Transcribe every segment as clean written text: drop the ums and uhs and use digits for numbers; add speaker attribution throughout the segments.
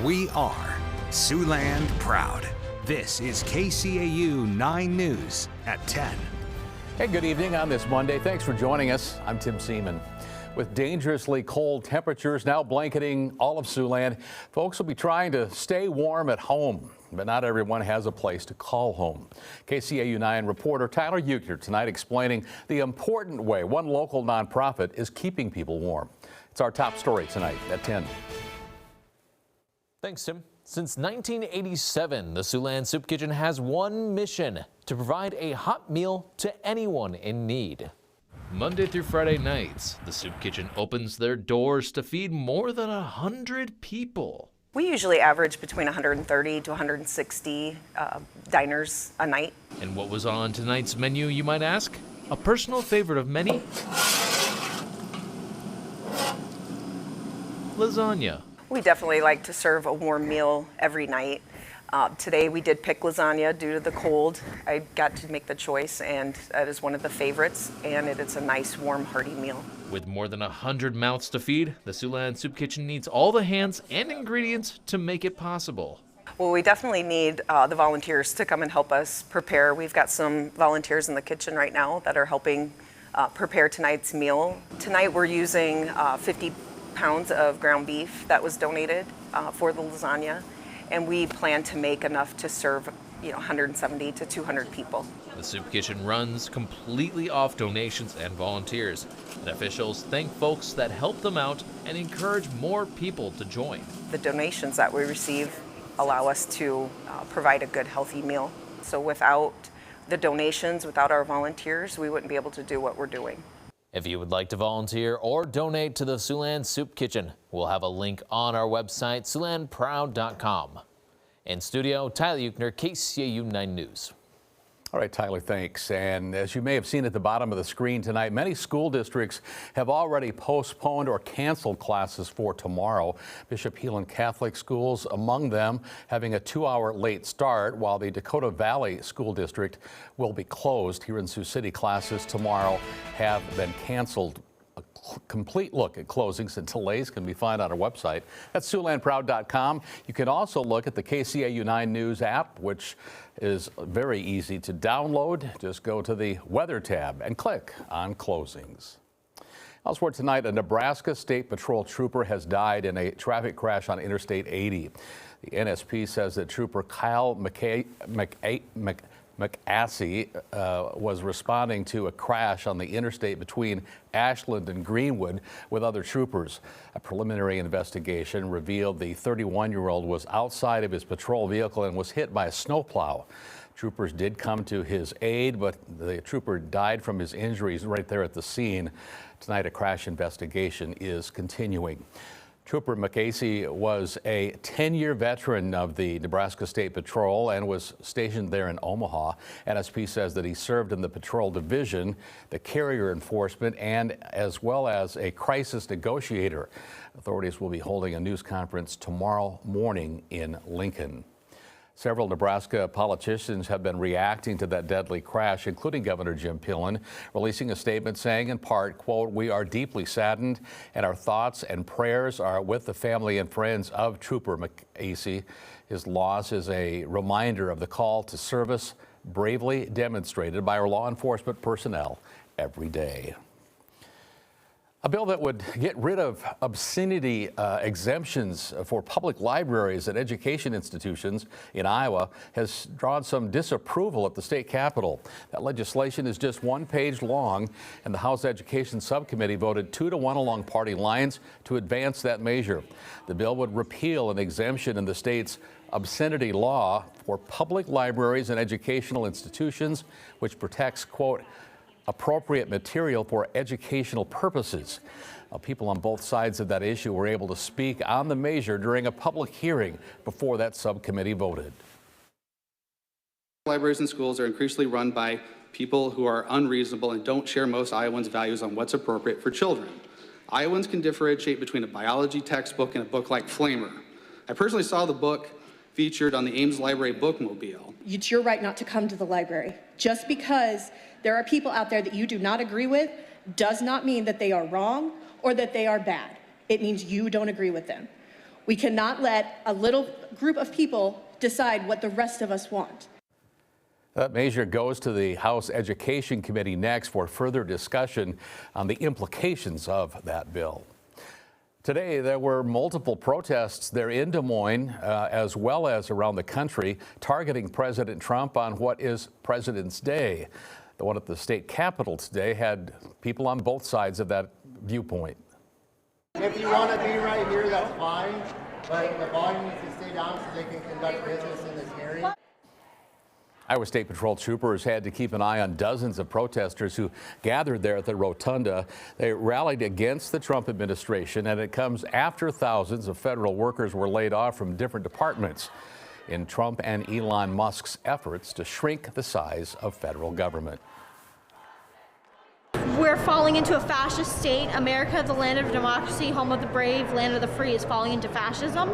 Speaker 1: We are Siouxland proud. This is KCAU 9 News at 10.
Speaker 2: Hey, good evening on this Monday. Thanks for joining us. I'm Tim Seaman. With dangerously cold temperatures now blanketing all of Siouxland, folks will be trying to stay warm at home, but not everyone has a place to call home. KCAU 9 reporter Tyler Euchner tonight explaining the important way one local nonprofit is keeping people warm. It's our top story tonight at 10.
Speaker 3: Thanks, Tim. Since 1987, the Siouxland Soup Kitchen has one mission: to provide a hot meal to anyone in need. Monday through Friday nights, the Soup Kitchen opens their doors to feed more than 100 people.
Speaker 4: We usually average between 130 to 160 diners a night.
Speaker 3: And what was on tonight's menu, you might ask? A personal favorite of many? Lasagna.
Speaker 4: We definitely like to serve a warm meal every night. Today we did pick lasagna due to the cold. I got to make the choice, and that is one of the favorites, and it's a nice, warm, hearty meal.
Speaker 3: With more than 100 mouths to feed, the Siouxland Soup Kitchen needs all the hands and ingredients to make it possible.
Speaker 4: Well, we definitely need the volunteers to come and help us prepare. We've got some volunteers in the kitchen right now that are helping prepare tonight's meal. Tonight we're using 50 pounds of ground beef that was donated for the lasagna, and we plan to make enough to serve 170 to 200 people.
Speaker 3: The Soup Kitchen runs completely off donations and volunteers, and officials thank folks that help them out and encourage more people to join.
Speaker 4: The donations that we receive allow us to provide a good, healthy meal. So without the donations, without our volunteers, we wouldn't be able to do what we're doing.
Speaker 3: If you would like to volunteer or donate to the Siouxland Soup Kitchen, we'll have a link on our website, siouxlandproud.com. In studio, Tyler Euchner, KCAU 9 News.
Speaker 2: All right, Tyler, thanks. And as you may have seen at the bottom of the screen tonight, many school districts have already postponed or canceled classes for tomorrow. Bishop Heelan Catholic Schools among them having a 2-hour late start, while the Dakota Valley School District will be closed. Here in Sioux City, classes tomorrow have been canceled. A complete look at closings and delays can be found on our website. That's siouxlandproud.com. You can also look at the KCAU 9 News app, which is very easy to download. Just go to the Weather tab and click on Closings. Elsewhere tonight, a Nebraska State Patrol trooper has died in a traffic crash on Interstate 80. The NSP says that Trooper Kyle McAssey was responding to a crash on the interstate between Ashland and Greenwood with other troopers. A preliminary investigation revealed the 31-year-old was outside of his patrol vehicle and was hit by a snowplow. Troopers did come to his aid, but the trooper died from his injuries right there at the scene. Tonight, a crash investigation is continuing. Trooper McAssey was a 10-year veteran of the Nebraska State Patrol and was stationed there in Omaha. NSP says that he served in the patrol division, the carrier enforcement, and as well as a crisis negotiator. Authorities will be holding a news conference tomorrow morning in Lincoln. Several Nebraska politicians have been reacting to that deadly crash, including Governor Jim Pillen, releasing a statement saying in part, quote, "We are deeply saddened and our thoughts and prayers are with the family and friends of Trooper McAssey. His loss is a reminder of the call to service bravely demonstrated by our law enforcement personnel every day." A bill that would get rid of obscenity exemptions for public libraries and education institutions in Iowa has drawn some disapproval at the state capitol. That legislation is just one page long, and the House Education Subcommittee voted 2-1 along party lines to advance that measure. The bill would repeal an exemption in the state's obscenity law for public libraries and educational institutions, which protects, quote, appropriate material for educational purposes. People on both sides of that issue were able to speak on the measure during a public hearing before that subcommittee voted.
Speaker 5: Libraries and schools are increasingly run by people who are unreasonable and don't share most Iowans' values on what's appropriate for children. Iowans can differentiate between a biology textbook and a book like Flamer. I personally saw the book featured on the Ames Library bookmobile.
Speaker 6: It's your right not to come to the library. Just because there are people out there that you do not agree with does not mean that they are wrong or that they are bad. It means you don't agree with them. We cannot let a little group of people decide what the rest of us want.
Speaker 2: That measure goes to the House Education Committee next for further discussion on the implications of that bill. Today, there were multiple protests there in Des Moines, as well as around the country, targeting President Trump on what is President's Day. The one at the state capitol today had people on both sides of that viewpoint.
Speaker 7: If you want to be right here, that's fine, but the volume needs to stay down so they can conduct business in this hearing.
Speaker 2: Iowa State Patrol troopers had to keep an eye on dozens of protesters who gathered there at the rotunda. They rallied against the Trump administration, and it comes after thousands of federal workers were laid off from different departments in Trump and Elon Musk's efforts to shrink the size of federal government.
Speaker 8: We're falling into a fascist state. America, the land of democracy, home of the brave, land of the free, is falling into fascism,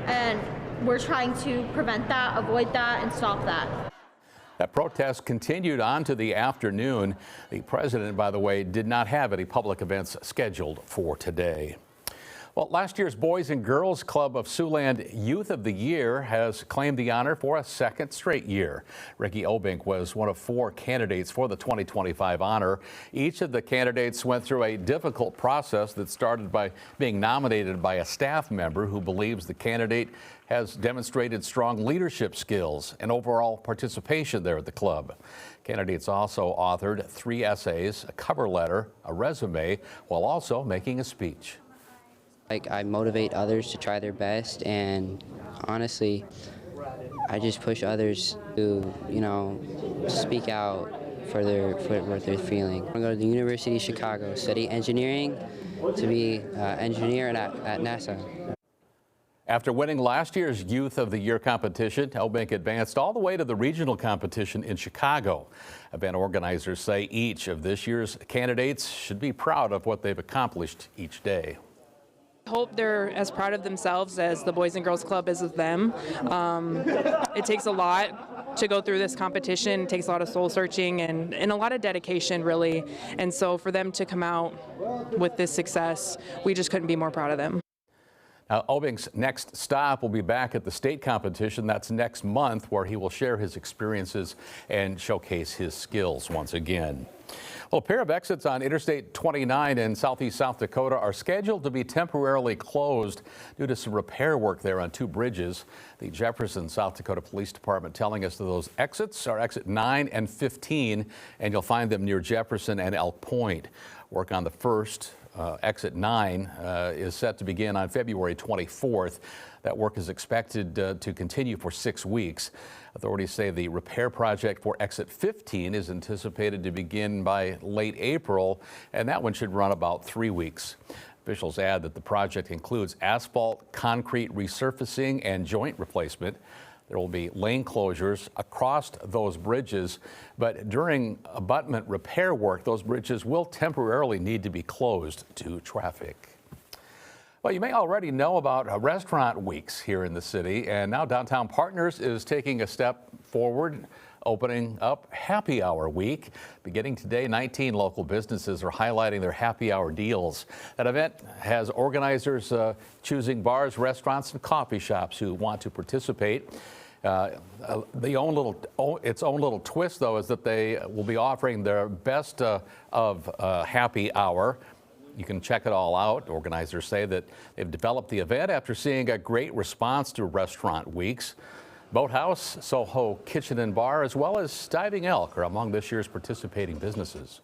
Speaker 8: and we're trying to prevent that, avoid that, and stop that.
Speaker 2: That protest continued on to the afternoon. The president, by the way, did not have any public events scheduled for today. Well, last year's Boys and Girls Club of Siouxland Youth of the Year has claimed the honor for a second straight year. Ricky Obink was one of 4 candidates for the 2025 honor. Each of the candidates went through a difficult process that started by being nominated by a staff member who believes the candidate has demonstrated strong leadership skills and overall participation there at the club. Candidates also authored 3 essays, a cover letter, a resume, while also making a speech.
Speaker 9: I motivate others to try their best, and honestly, I just push others to, speak out for what they're feeling. I'm going to go to the University of Chicago, study engineering to be an engineer at NASA.
Speaker 2: After winning last year's Youth of the Year competition, Obink advanced all the way to the regional competition in Chicago. Event organizers say each of this year's candidates should be proud of what they've accomplished each day.
Speaker 10: I hope they're as proud of themselves as the Boys and Girls Club is of them. It takes a lot to go through this competition. It takes a lot of soul searching and a lot of dedication, really. And so for them to come out with this success, we just couldn't be more proud of them.
Speaker 2: Now, Obink's next stop will be back at the state competition. That's next month, where he will share his experiences and showcase his skills once again. Well, a pair of exits on Interstate 29 in southeast South Dakota are scheduled to be temporarily closed due to some repair work there on 2 bridges. The Jefferson, South Dakota Police Department telling us that those exits are exit 9 and 15, and you'll find them near Jefferson and Elk Point. Work on the first, exit 9, is set to begin on February 24th. That work is expected to continue for 6 weeks. Authorities say the repair project for exit 15 is anticipated to begin by late April, and that one should run about 3 weeks. Officials add that the project includes asphalt, concrete resurfacing, and joint replacement. There will be lane closures across those bridges, but during abutment repair work, those bridges will temporarily need to be closed to traffic. Well, you may already know about restaurant weeks here in the city, and now Downtown Partners is taking a step forward, opening up Happy Hour Week. Beginning today, 19 local businesses are highlighting their happy hour deals. That event has organizers choosing bars, restaurants, and coffee shops who want to participate. Its own little twist, though, is that they will be offering their best of happy hour. You can check it all out. Organizers say that they've developed the event after seeing a great response to restaurant weeks. Boathouse, Soho Kitchen and Bar, as well as Diving Elk are among this year's participating businesses.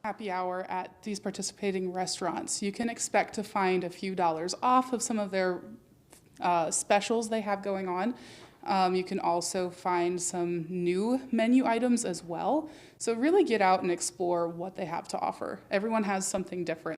Speaker 11: Happy hour at these participating restaurants. You can expect to find a few dollars off of some of their specials they have going on. You can also find some new menu items as well. So really get out and explore what they have to offer. Everyone has something different.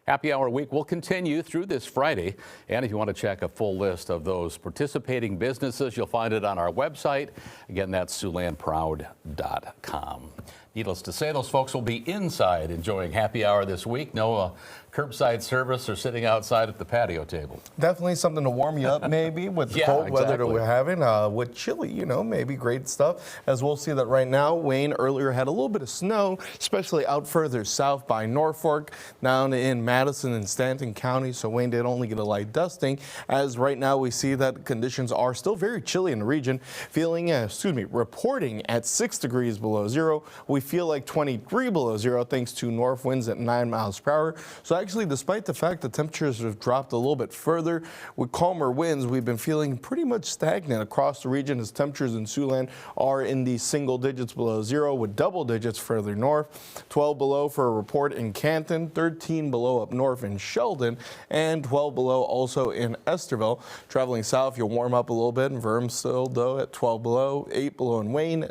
Speaker 2: Happy Hour Week will continue through this Friday. And if you want to check a full list of those participating businesses, you'll find it on our website. Again, that's SiouxlandProud.com. Needless to say, those folks will be inside enjoying happy hour this week. No curbside service or sitting outside at the patio table.
Speaker 12: Definitely something to warm you up maybe with the cold weather that we're having. With chilly, maybe great stuff. As we'll see that right now, Wayne earlier had a little bit of snow, especially out further south by Norfolk, down in Madison and Stanton County. So Wayne did only get a light dusting. As right now we see that conditions are still very chilly in the region, reporting at 6 degrees below zero. We feel like 23 below zero thanks to north winds at 9 miles per hour. So actually, despite the fact that temperatures have dropped a little bit further, with calmer winds, we've been feeling pretty much stagnant across the region as temperatures in Siouxland are in the single digits below zero, with double digits further north. 12 below for a report in Canton, 13 below up north in Sheldon, and 12 below also in Esterville. Traveling south, you'll warm up a little bit in Vermstil, though, at 12 below, 8 below in Wayne,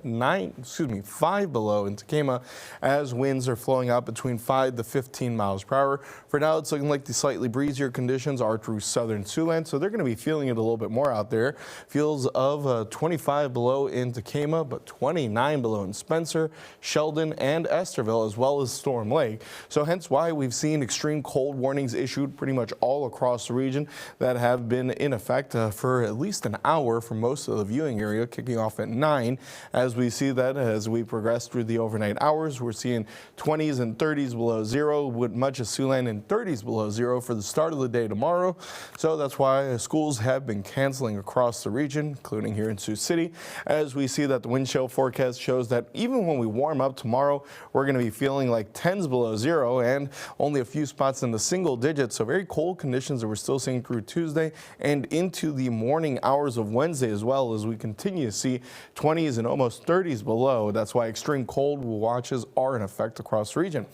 Speaker 12: 5 below in Takema, as winds are flowing out between 5 to 15 miles per hour. For now, it's looking like the slightly breezier conditions are through southern Siouxland, so they're going to be feeling it a little bit more out there. Feels of 25 below in Takema, but 29 below in Spencer, Sheldon, and Esterville, as well as Storm Lake. So hence why we've seen extreme cold warnings issued pretty much all across the region that have been in effect for at least an hour for most of the viewing area, kicking off at 9. As we see that as we progress through the overnight hours, we're seeing 20s and 30s below zero, with much of Siouxland in 30s below zero for the start of the day tomorrow. So that's why schools have been canceling across the region, including here in Sioux City, as we see that the wind chill forecast shows that even when we warm up tomorrow, we're going to be feeling like 10s below zero and only a few spots in the single digits. So very cold conditions that we're still seeing through Tuesday and into the morning hours of Wednesday, as well as we continue to see 20s and almost 30s below. That's why extreme cold watches are in effect across the region.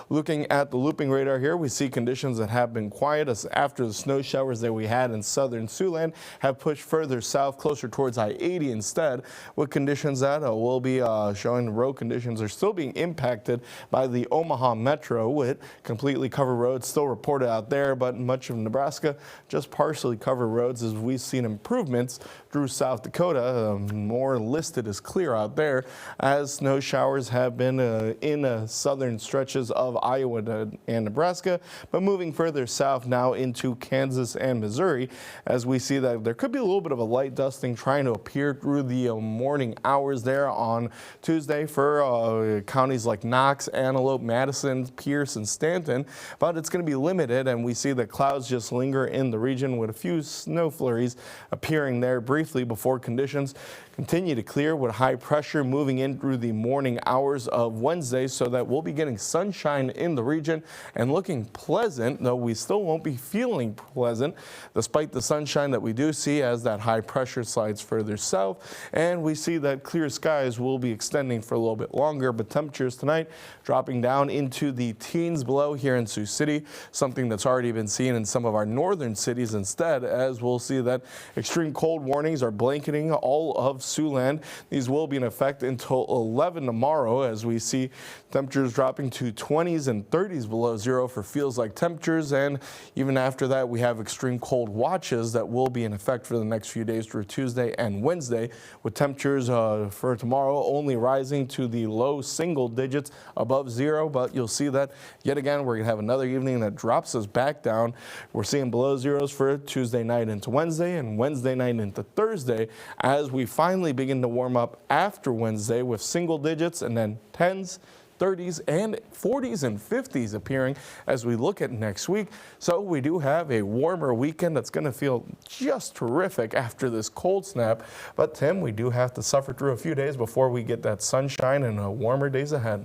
Speaker 12: Looking at the looping radar here, we see conditions that have been quiet as after the snow showers that we had in southern Siouxland have pushed further south, closer towards I-80 instead, with conditions that will be showing the road conditions are still being impacted by the Omaha Metro, with completely covered roads still reported out there, but much of Nebraska just partially covered roads, as we've seen improvements through South Dakota. More listed as clear out there, as snow showers have been in southern stretches of Iowa and Nebraska, but moving further south now into Kansas and Missouri, as we see that there could be a little bit of a light dusting trying to appear through the morning hours there on Tuesday for counties like Knox, Antelope, Madison, Pierce, and Stanton, but it's going to be limited, and we see the clouds just linger in the region with a few snow flurries appearing there briefly before conditions continue to clear, with high pressure moving in through the morning hours of Wednesday, so that we'll be getting sunshine in the region and looking pleasant, though we still won't be feeling pleasant despite the sunshine that we do see as that high pressure slides further south. And we see that clear skies will be extending for a little bit longer, but temperatures tonight dropping down into the teens below here in Sioux City, something that's already been seen in some of our northern cities instead, as we'll see that extreme cold warnings are blanketing all of Siouxland. These will be in effect until 11 tomorrow, as we see temperatures dropping to 20s and 30s below zero for feels like temperatures, and even after that we have extreme cold watches that will be in effect for the next few days through Tuesday and Wednesday, with temperatures for tomorrow only rising to the low single digits above zero. But you'll see that yet again we're going to have another evening that drops us back down. We're seeing below zeros for Tuesday night into Wednesday and Wednesday night into Thursday, as we finally begin to warm up after Wednesday with single digits and then 10s, 30s, and 40s and 50s appearing as we look at next week. So we do have a warmer weekend that's going to feel just terrific after this cold snap. But Tim, we do have to suffer through a few days before we get that sunshine and warmer days ahead.